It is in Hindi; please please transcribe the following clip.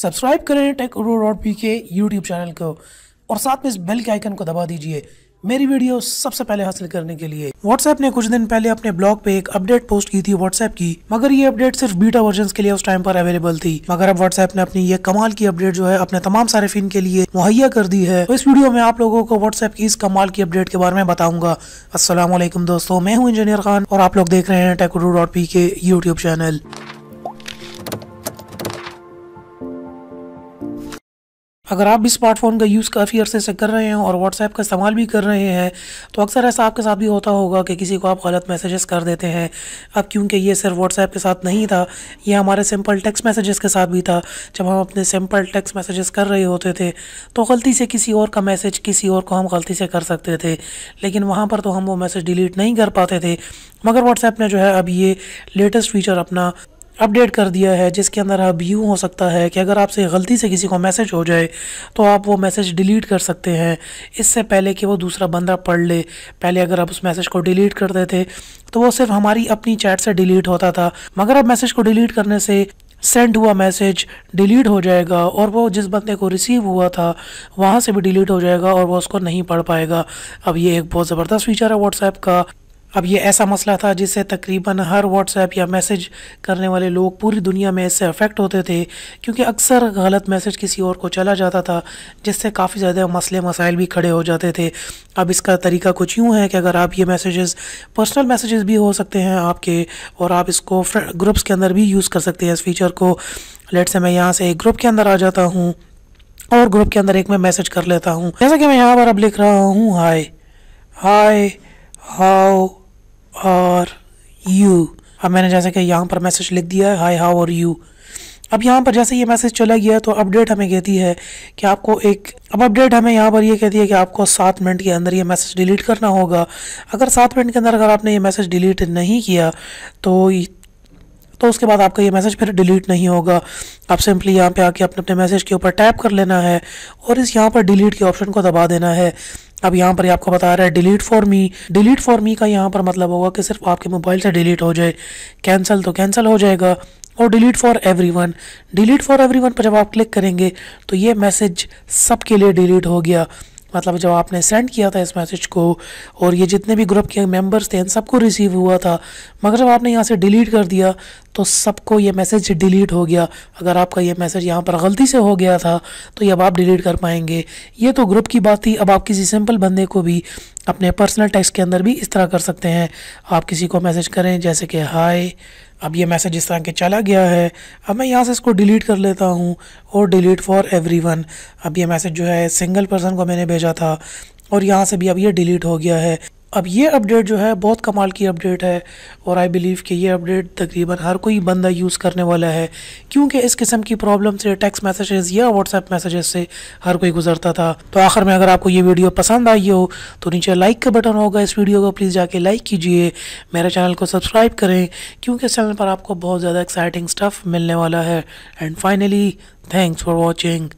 सब्सक्राइब करें टेक Urdu.PK यूट्यूब चैनल को और साथ में इस बेल के आइकन को दबा दीजिए मेरी वीडियो सबसे पहले हासिल करने के लिए। व्हाट्सएप ने कुछ दिन पहले अपने ब्लॉग पे एक अपडेट पोस्ट की थी व्हाट्सएप की, मगर ये अपडेट सिर्फ बीटा वर्जन के लिए उस टाइम पर अवेलेबल थी। मगर अब व्हाट्सएप ने अपनी ये कमाल की अपडेट जो है अपने तमाम सारिफिन के लिए मुहैया कर दी है। तो इस वीडियो में आप लोगों को व्हाट्सएप की इस कमाल की अपडेट के बारे में बताऊंगा। अस्सलाम वालेकुम दोस्तों, मैं हूँ इंजीनियर खान और आप लोग देख रहे हैं टेक Urdu.PK यूट्यूब चैनल। अगर आप भी स्मार्टफोन का यूज़ काफ़ी अरसे से कर रहे हैं और व्हाट्सएप का इस्तेमाल भी कर रहे हैं तो अक्सर ऐसा आपके साथ भी होता होगा कि किसी को आप गलत मैसेजेस कर देते हैं। अब क्योंकि ये सिर्फ व्हाट्सएप के साथ नहीं था, ये हमारे सिंपल टेक्स्ट मैसेजेस के साथ भी था। जब हम अपने सिंपल टेक्स्ट मैसेजेस कर रहे होते थे तो गलती से किसी और का मैसेज किसी और को हम गलती से कर सकते थे, लेकिन वहाँ पर तो हम वो मैसेज डिलीट नहीं कर पाते थे। मगर व्हाट्सएप ने जो है अब ये लेटेस्ट फीचर अपना अपडेट कर दिया है, जिसके अंदर अब यूँ हो सकता है कि अगर आपसे गलती से किसी को मैसेज हो जाए तो आप वो मैसेज डिलीट कर सकते हैं इससे पहले कि वो दूसरा बंदा पढ़ ले। पहले अगर आप उस मैसेज को डिलीट कर देते तो वो सिर्फ हमारी अपनी चैट से डिलीट होता था, मगर अब मैसेज को डिलीट करने से सेंड हुआ मैसेज डिलीट हो जाएगा और वो जिस बंदे को रिसीव हुआ था वहाँ से भी डिलीट हो जाएगा और वो उसको नहीं पढ़ पाएगा। अब ये एक बहुत ज़बरदस्त फीचर है व्हाट्सएप का। अब ये ऐसा मसला था जिससे तकरीबन हर व्हाट्सएप या मैसेज करने वाले लोग पूरी दुनिया में इससे अफेक्ट होते थे, क्योंकि अक्सर गलत मैसेज किसी और को चला जाता था जिससे काफ़ी ज़्यादा मसले मसाइल भी खड़े हो जाते थे। अब इसका तरीका कुछ यूँ है कि अगर आप ये मैसेजेस पर्सनल मैसेजेस भी हो सकते हैं आपके, और आप इसको ग्रुप्स के अंदर भी यूज़ कर सकते हैं इस फीचर को। लेट से मैं यहाँ से एक ग्रुप के अंदर आ जाता हूँ और ग्रुप के अंदर एक मैं मैसेज कर लेता हूँ, जैसा कि मैं यहाँ पर अब लिख रहा हूँ हाय हाय हाउ और यू। अब मैंने जैसे कि यहाँ पर मैसेज लिख दिया है हाय हाउ और यू। अब यहाँ पर जैसे ये मैसेज चला गया तो अपडेट हमें कहती है कि आपको अपडेट हमें यहाँ पर ये कहती है कि आपको 7 मिनट के अंदर ये मैसेज डिलीट करना होगा। अगर 7 मिनट के अंदर अगर आपने ये मैसेज डिलीट नहीं किया तो उसके बाद आपका ये मैसेज फिर डिलीट नहीं होगा। आप सिंपली यहाँ पे आके अपने अपने मैसेज के ऊपर टैप कर लेना है और इस यहाँ पर डिलीट के ऑप्शन को दबा देना है। अब यहाँ पर आपको बता रहा है delete for me. Delete for me का यहाँ पर मतलब होगा कि सिर्फ आपके मोबाइल से डिलीट हो जाए, कैंसिल तो कैंसिल हो जाएगा। और delete for everyone, delete for everyone पर जब आप क्लिक करेंगे तो ये मैसेज सबके लिए डिलीट हो गया। मतलब जब आपने सेंड किया था इस मैसेज को और ये जितने भी ग्रुप के मेंबर्स थे इन सबको रिसीव हुआ था, मगर जब आपने यहाँ से डिलीट कर दिया तो सबको ये मैसेज डिलीट हो गया। अगर आपका ये मैसेज यहाँ पर गलती से हो गया था तो ये अब आप डिलीट कर पाएंगे। ये तो ग्रुप की बात थी। अब आप किसी सिंपल बंदे को भी अपने पर्सनल टेक्स्ट के अंदर भी इस तरह कर सकते हैं। आप किसी को मैसेज करें जैसे कि हाय, अब ये मैसेज इस तरह के चला गया है। अब मैं यहाँ से इसको डिलीट कर लेता हूँ और डिलीट फॉर एवरीवन। अब ये मैसेज जो है सिंगल पर्सन को मैंने भेजा था और यहाँ से भी अब ये डिलीट हो गया है। अब ये अपडेट जो है बहुत कमाल की अपडेट है और आई बिलीव कि ये अपडेट तकरीबन हर कोई बंदा यूज़ करने वाला है, क्योंकि इस किस्म की प्रॉब्लम से टेक्स्ट मैसेजेस या व्हाट्सएप मैसेजेस से हर कोई गुजरता था। तो आखिर में अगर आपको ये वीडियो पसंद आई हो तो नीचे लाइक का बटन होगा, इस वीडियो को प्लीज़ जाके लाइक कीजिए, मेरे चैनल को सब्सक्राइब करें क्योंकि इस चैनल पर आपको बहुत ज़्यादा एक्साइटिंग स्टफ़ मिलने वाला है। And finally thanks for watching.